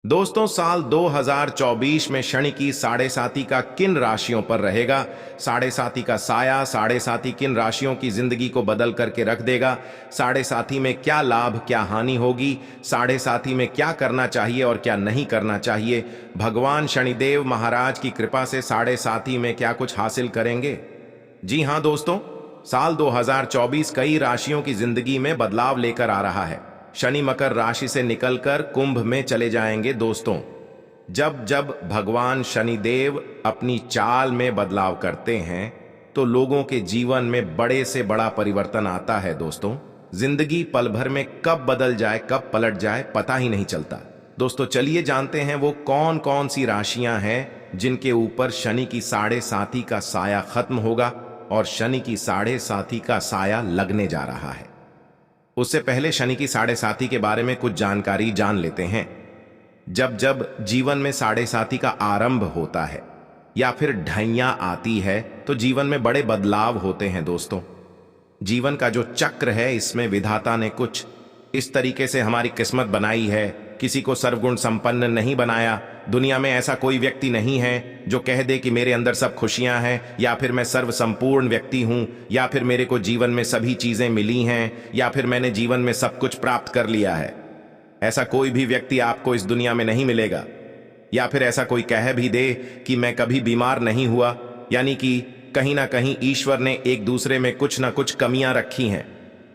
दोस्तों, साल 2024 में शनि की साढ़े साती का किन राशियों पर रहेगा। साढ़े साती का साया साढ़े साती किन राशियों की जिंदगी को बदल करके रख देगा। साढ़े साती में क्या लाभ क्या हानि होगी। साढ़े साती में क्या करना चाहिए और क्या नहीं करना चाहिए। भगवान शनिदेव महाराज की कृपा से साढ़े साती में क्या कुछ हासिल करेंगे। जी हाँ दोस्तों, साल 2024 कई राशियों की जिंदगी में बदलाव लेकर आ रहा है। शनि मकर राशि से निकलकर कुंभ में चले जाएंगे। दोस्तों, जब जब भगवान शनिदेव अपनी चाल में बदलाव करते हैं तो लोगों के जीवन में बड़े से बड़ा परिवर्तन आता है। दोस्तों, जिंदगी पल भर में कब बदल जाए कब पलट जाए पता ही नहीं चलता। दोस्तों, चलिए जानते हैं वो कौन कौन सी राशियां हैं जिनके ऊपर शनि की साढ़े साती का साया खत्म होगा और शनि की साढ़े साती का साया लगने जा रहा है। उससे पहले शनि की साढ़े साती के बारे में कुछ जानकारी जान लेते हैं। जब जब जीवन में साढ़े साती का आरंभ होता है या फिर ढैया आती है तो जीवन में बड़े बदलाव होते हैं। दोस्तों, जीवन का जो चक्र है इसमें विधाता ने कुछ इस तरीके से हमारी किस्मत बनाई है। किसी को सर्वगुण संपन्न नहीं बनाया। दुनिया में ऐसा कोई व्यक्ति नहीं है जो कह दे कि मेरे अंदर सब खुशियां हैं या फिर मैं सर्व संपूर्ण व्यक्ति हूं या फिर मेरे को जीवन में सभी चीजें मिली हैं या फिर मैंने जीवन में सब कुछ प्राप्त कर लिया है। ऐसा कोई भी व्यक्ति आपको इस दुनिया में नहीं मिलेगा। या फिर ऐसा कोई कह भी दे कि मैं कभी बीमार नहीं हुआ, यानी कि कहीं ना कहीं ईश्वर ने एक दूसरे में कुछ ना कुछ कमियां रखी हैं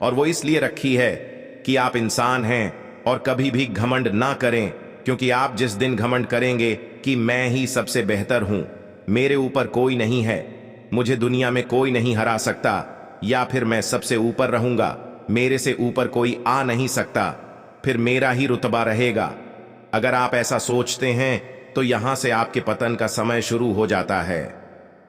और वो इसलिए रखी है कि आप इंसान हैं। और कभी भी घमंड ना करें, क्योंकि आप जिस दिन घमंड करेंगे कि मैं ही सबसे बेहतर हूं, मेरे ऊपर कोई नहीं है, मुझे दुनिया में कोई नहीं हरा सकता, या फिर मैं सबसे ऊपर रहूंगा, मेरे से ऊपर कोई आ नहीं सकता, फिर मेरा ही रुतबा रहेगा। अगर आप ऐसा सोचते हैं तो यहां से आपके पतन का समय शुरू हो जाता है।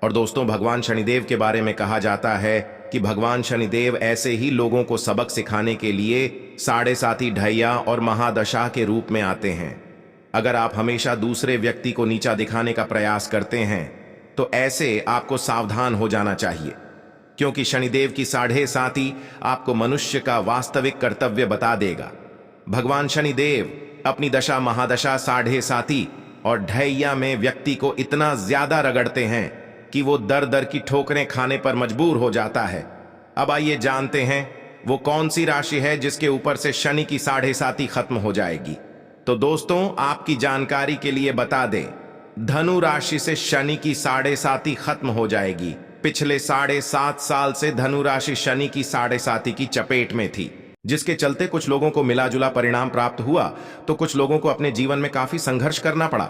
और दोस्तों, भगवान शनिदेव के बारे में कहा जाता है कि भगवान शनिदेव ऐसे ही लोगों को सबक सिखाने के लिए साढ़े साती ढैया और महादशा के रूप में आते हैं। अगर आप हमेशा दूसरे व्यक्ति को नीचा दिखाने का प्रयास करते हैं तो ऐसे आपको सावधान हो जाना चाहिए, क्योंकि शनिदेव की साढ़े साती आपको मनुष्य का वास्तविक कर्तव्य बता देगा। भगवान शनिदेव अपनी दशा महादशा साढ़े साती और ढैया में व्यक्ति को इतना ज्यादा रगड़ते हैं कि वो दर दर की ठोकरें खाने पर मजबूर हो जाता है। अब आइए जानते हैं वो कौन सी राशि है जिसके ऊपर से शनि की साढ़े साती खत्म हो जाएगी। तो दोस्तों, आपकी जानकारी के लिए बता दें, धनु राशि से शनि की साढ़े साती खत्म हो जाएगी। पिछले 7.5 साल से धनु राशि शनि की साढ़े साती की चपेट में थी, जिसके चलते कुछ लोगों को मिला जुला परिणाम प्राप्त हुआ तो कुछ लोगों को अपने जीवन में काफी संघर्ष करना पड़ा।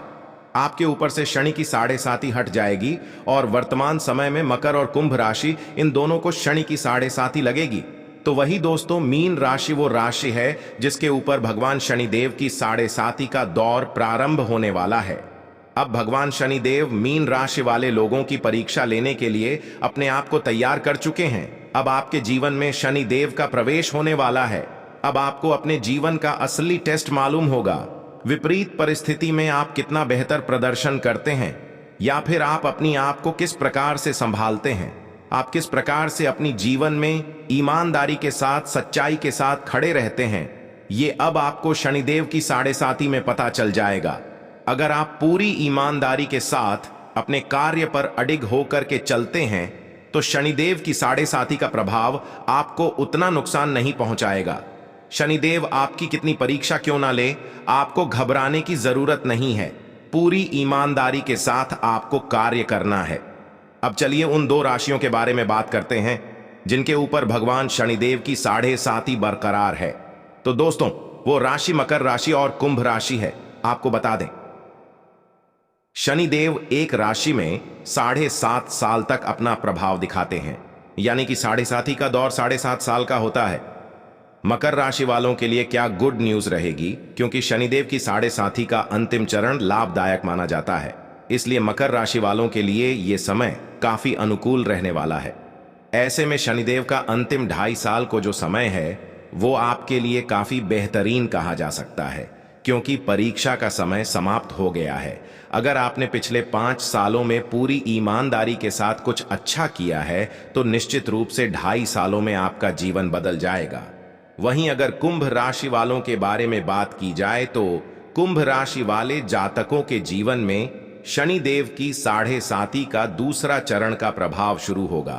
आपके ऊपर से शनि की साढ़े साती हट जाएगी और वर्तमान समय में मकर और कुंभ राशि, इन दोनों को शनि की साढ़े साती लगेगी। तो वही दोस्तों, मीन राशि वो राशि है जिसके ऊपर भगवान शनिदेव की साढ़े साती का दौर प्रारंभ होने वाला है। अब भगवान शनिदेव मीन राशि वाले लोगों की परीक्षा लेने के लिए अपने आप को तैयार कर चुके हैं। अब आपके जीवन में शनिदेव का प्रवेश होने वाला है। अब आपको अपने जीवन का असली टेस्ट मालूम होगा। विपरीत परिस्थिति में आप कितना बेहतर प्रदर्शन करते हैं या फिर आप अपनी आप को किस प्रकार से संभालते हैं, आप किस प्रकार से अपनी जीवन में ईमानदारी के साथ सच्चाई के साथ खड़े रहते हैं, ये अब आपको शनिदेव की साढ़े साती में पता चल जाएगा। अगर आप पूरी ईमानदारी के साथ अपने कार्य पर अडिग होकर के चलते हैं तो शनिदेव की साढ़े साती का प्रभाव आपको उतना नुकसान नहीं पहुंचाएगा। शनिदेव आपकी कितनी परीक्षा क्यों ना ले, आपको घबराने की जरूरत नहीं है। पूरी ईमानदारी के साथ आपको कार्य करना है। अब चलिए उन दो राशियों के बारे में बात करते हैं जिनके ऊपर भगवान शनिदेव की साढ़े साती बरकरार है। तो दोस्तों, वो राशि मकर राशि और कुंभ राशि है। आपको बता दें, शनिदेव एक राशि में 7.5 साल तक अपना प्रभाव दिखाते हैं, यानी कि साढ़े साती का दौर 7.5 साल का होता है। मकर राशि वालों के लिए क्या गुड न्यूज रहेगी, क्योंकि शनिदेव की साढ़े साती का अंतिम चरण लाभदायक माना जाता है। इसलिए मकर राशि वालों के लिए यह समय काफी अनुकूल रहने वाला है। ऐसे में शनिदेव का अंतिम 2.5 साल को जो समय है वो आपके लिए काफी बेहतरीन कहा जा सकता है, क्योंकि परीक्षा का समय समाप्त हो गया है। अगर आपने पिछले 5 सालों में पूरी ईमानदारी के साथ कुछ अच्छा किया है तो निश्चित रूप से 2.5 सालों में आपका जीवन बदल जाएगा। वहीं अगर कुंभ राशि वालों के बारे में बात की जाए तो कुंभ राशि वाले जातकों के जीवन में शनि देव की 7.5 का दूसरा चरण का प्रभाव शुरू होगा।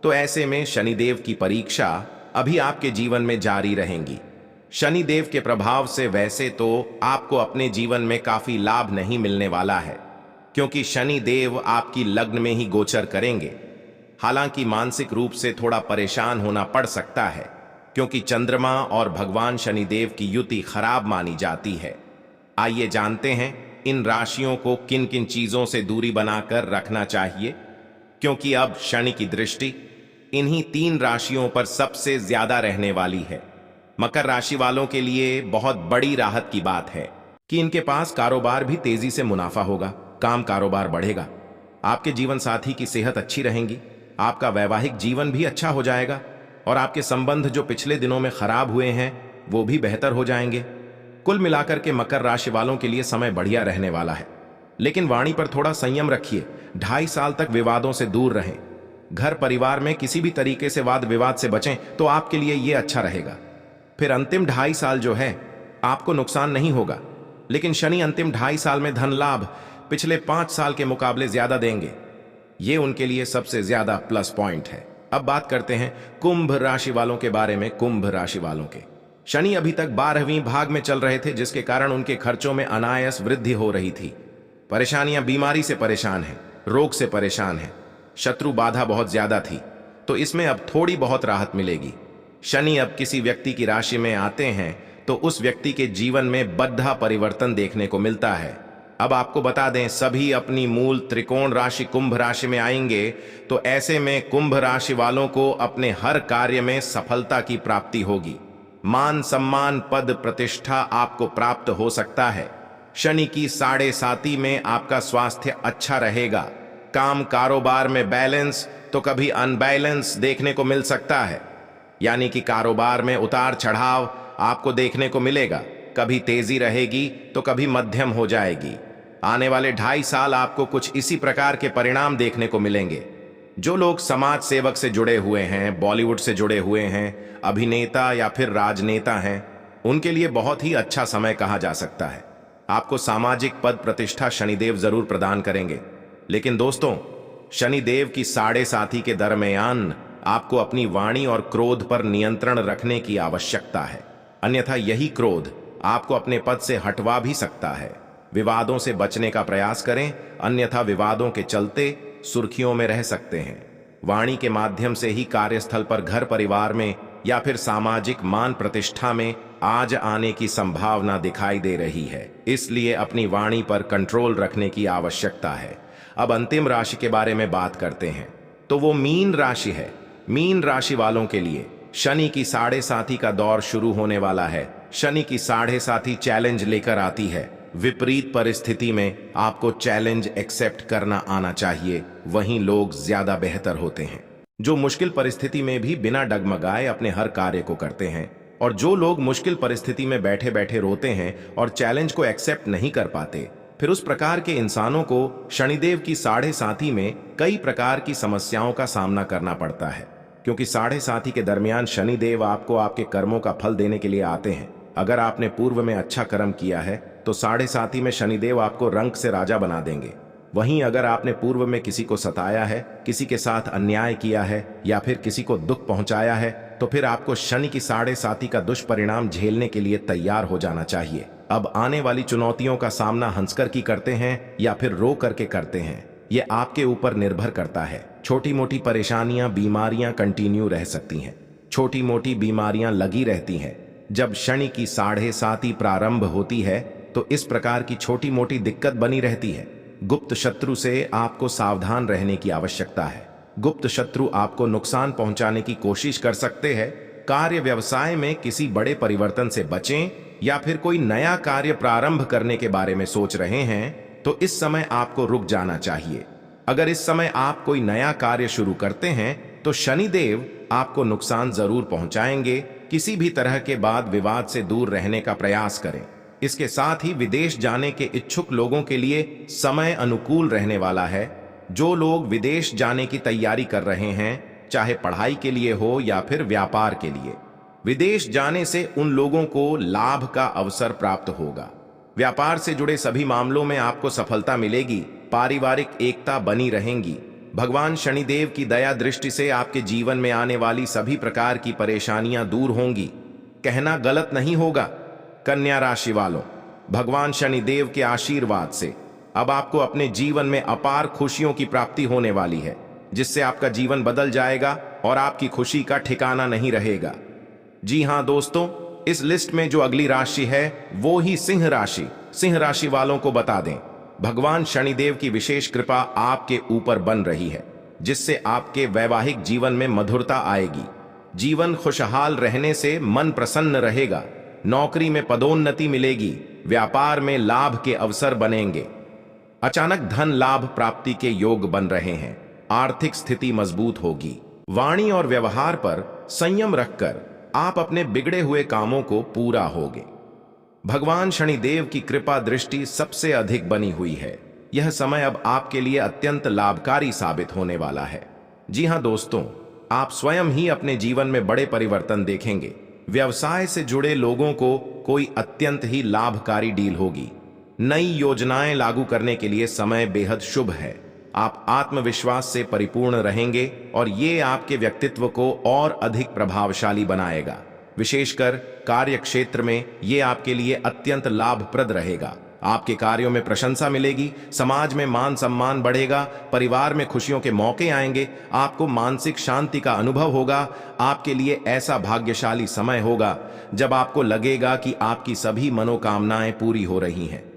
तो ऐसे में शनिदेव की परीक्षा अभी आपके जीवन में जारी रहेंगी। शनि देव के प्रभाव से वैसे तो आपको अपने जीवन में काफी लाभ नहीं मिलने वाला है, क्योंकि शनि देव आपकी लग्न में ही गोचर करेंगे। हालांकि मानसिक रूप से थोड़ा परेशान होना पड़ सकता है, क्योंकि चंद्रमा और भगवान शनिदेव की युति खराब मानी जाती है। आइए जानते हैं इन राशियों को किन किन चीजों से दूरी बनाकर रखना चाहिए, क्योंकि अब शनि की दृष्टि इन्हीं 3 राशियों पर सबसे ज्यादा रहने वाली है। मकर राशि वालों के लिए बहुत बड़ी राहत की बात है कि इनके पास कारोबार भी तेजी से मुनाफा होगा, काम कारोबार बढ़ेगा, आपके जीवन साथी की सेहत अच्छी रहेगी, आपका वैवाहिक जीवन भी अच्छा हो जाएगा और आपके संबंध जो पिछले दिनों में खराब हुए हैं वो भी बेहतर हो जाएंगे। कुल मिलाकर के मकर राशि वालों के लिए समय बढ़िया रहने वाला है, लेकिन वाणी पर थोड़ा संयम रखिए। 2.5 साल तक विवादों से दूर रहें। घर परिवार में किसी भी तरीके से वाद विवाद से बचें तो आपके लिए यह अच्छा रहेगा। फिर अंतिम 2.5 साल जो है आपको नुकसान नहीं होगा, लेकिन शनि अंतिम 2.5 साल में धन लाभ पिछले 5 साल के मुकाबले ज्यादा देंगे। ये उनके लिए सबसे ज्यादा प्लस पॉइंट है। अब बात करते हैं कुंभ राशि वालों के बारे में। कुंभ राशि वालों के शनि अभी तक 12वीं भाग में चल रहे थे, जिसके कारण उनके खर्चों में अनायास वृद्धि हो रही थी। परेशानियां, बीमारी से परेशान हैं, रोग से परेशान हैं, शत्रु बाधा बहुत ज्यादा थी, तो इसमें अब थोड़ी बहुत राहत मिलेगी। शनि अब किसी व्यक्ति की राशि में आते हैं तो उस व्यक्ति के जीवन में बड़ा परिवर्तन देखने को मिलता है। अब आपको बता दें, सभी अपनी मूल त्रिकोण राशि कुंभ राशि में आएंगे, तो ऐसे में कुंभ राशि वालों को अपने हर कार्य में सफलता की प्राप्ति होगी। मान सम्मान, पद प्रतिष्ठा आपको प्राप्त हो सकता है। शनि की 7.5 में आपका स्वास्थ्य अच्छा रहेगा। काम कारोबार में बैलेंस तो कभी अनबैलेंस देखने को मिल सकता है, यानी कि कारोबार में उतार चढ़ाव आपको देखने को मिलेगा। कभी तेजी रहेगी तो कभी मध्यम हो जाएगी। आने वाले 2.5 साल आपको कुछ इसी प्रकार के परिणाम देखने को मिलेंगे। जो लोग समाज सेवक से जुड़े हुए हैं, बॉलीवुड से जुड़े हुए हैं, अभिनेता या फिर राजनेता हैं, उनके लिए बहुत ही अच्छा समय कहा जा सकता है। आपको सामाजिक पद प्रतिष्ठा शनिदेव जरूर प्रदान करेंगे, लेकिन दोस्तों, शनिदेव की 7.5 के दरमियान आपको अपनी वाणी और क्रोध पर नियंत्रण रखने की आवश्यकता है, अन्यथा यही क्रोध आपको अपने पद से हटवा भी सकता है। विवादों से बचने का प्रयास करें, अन्यथा विवादों के चलते सुर्खियों में रह सकते हैं। वाणी के माध्यम से ही कार्यस्थल पर, घर परिवार में या फिर सामाजिक मान प्रतिष्ठा में आज आने की संभावना दिखाई दे रही है, इसलिए अपनी वाणी पर कंट्रोल रखने की आवश्यकता है। अब अंतिम राशि के बारे में बात करते हैं, तो वो मीन राशि है। मीन राशि वालों के लिए शनि की 7.5 का दौर शुरू होने वाला है। शनि की 7.5 चैलेंज लेकर आती है। विपरीत परिस्थिति में आपको चैलेंज एक्सेप्ट करना आना चाहिए, वहीं लोग ज्यादा बेहतर होते हैं जो मुश्किल परिस्थिति में भी बिना डगमगाए अपने हर कार्य को करते हैं। और जो लोग मुश्किल परिस्थिति में बैठे बैठे रोते हैं और चैलेंज को एक्सेप्ट नहीं कर पाते, फिर उस प्रकार के इंसानों को शनिदेव की 7.5 में कई प्रकार की समस्याओं का सामना करना पड़ता है, क्योंकि 7.5 के दरमियान शनिदेव आपको आपके कर्मों का फल देने के लिए आते हैं। अगर आपने पूर्व में अच्छा कर्म किया है तो 7.5 में शनिदेव आपको रंक से राजा बना देंगे। वहीं अगर आपने पूर्व में किसी को सताया है, किसी के साथ अन्याय किया है या फिर किसी को दुख पहुंचाया है, तो फिर आपको शनि की 7.5 का दुष्परिणाम झेलने के लिए तैयार हो जाना चाहिए। अब आने वाली चुनौतियों का सामना हंसकर की करते हैं या फिर रो करके करते हैं, ये आपके ऊपर निर्भर करता है। छोटी मोटी परेशानियां, बीमारियां कंटिन्यू रह सकती हैं, छोटी मोटी बीमारियां लगी रहती हैं। जब शनि की 7.5 प्रारंभ होती है तो इस प्रकार की छोटी मोटी दिक्कत बनी रहती है। गुप्त शत्रु से आपको सावधान रहने की आवश्यकता है। गुप्त शत्रु आपको नुकसान पहुंचाने की कोशिश कर सकते हैं। कार्य व्यवसाय में किसी बड़े परिवर्तन से बचें, या फिर कोई नया कार्य प्रारंभ करने के बारे में सोच रहे हैं तो इस समय आपको रुक जाना चाहिए। अगर इस समय आप कोई नया कार्य शुरू करते हैं तो शनिदेव आपको नुकसान जरूर पहुंचाएंगे। किसी भी तरह के वाद विवाद से दूर रहने का प्रयास करें। इसके साथ ही विदेश जाने के इच्छुक लोगों के लिए समय अनुकूल रहने वाला है। जो लोग विदेश जाने की तैयारी कर रहे हैं, चाहे पढ़ाई के लिए हो या फिर व्यापार के लिए, विदेश जाने से उन लोगों को लाभ का अवसर प्राप्त होगा। व्यापार से जुड़े सभी मामलों में आपको सफलता मिलेगी। पारिवारिक एकता बनी रहेगी। भगवान शनिदेव की दया दृष्टि से आपके जीवन में आने वाली सभी प्रकार की परेशानियां दूर होंगी। कहना गलत नहीं होगा। कन्या राशि वालों, भगवान शनिदेव के आशीर्वाद से अब आपको अपने जीवन में अपार खुशियों की प्राप्ति होने वाली है, जिससे आपका जीवन बदल जाएगा और आपकी खुशी का ठिकाना नहीं रहेगा। जी हां दोस्तों, इस लिस्ट में जो अगली राशि है वो ही सिंह राशि। सिंह राशि वालों को बता दें, भगवान शनिदेव की विशेष कृपा आपके ऊपर बन रही है, जिससे आपके वैवाहिक जीवन में मधुरता आएगी। जीवन खुशहाल रहने से मन प्रसन्न रहेगा। नौकरी में पदोन्नति मिलेगी। व्यापार में लाभ के अवसर बनेंगे। अचानक धन लाभ प्राप्ति के योग बन रहे हैं। आर्थिक स्थिति मजबूत होगी। वाणी और व्यवहार पर संयम रखकर आप अपने बिगड़े हुए कामों को पूरा होगे। भगवान शनिदेव की कृपा दृष्टि सबसे अधिक बनी हुई है। यह समय अब आपके लिए अत्यंत लाभकारी साबित होने वाला है। जी हां दोस्तों, आप स्वयं ही अपने जीवन में बड़े परिवर्तन देखेंगे। व्यवसाय से जुड़े लोगों को कोई अत्यंत ही लाभकारी डील होगी। नई योजनाएं लागू करने के लिए समय बेहद शुभ है। आप आत्मविश्वास से परिपूर्ण रहेंगे और ये आपके व्यक्तित्व को और अधिक प्रभावशाली बनाएगा। विशेषकर कार्य क्षेत्र में ये आपके लिए अत्यंत लाभप्रद रहेगा। आपके कार्यों में प्रशंसा मिलेगी। समाज में मान सम्मान बढ़ेगा। परिवार में खुशियों के मौके आएंगे। आपको मानसिक शांति का अनुभव होगा। आपके लिए ऐसा भाग्यशाली समय होगा जब आपको लगेगा कि आपकी सभी मनोकामनाएं पूरी हो रही हैं।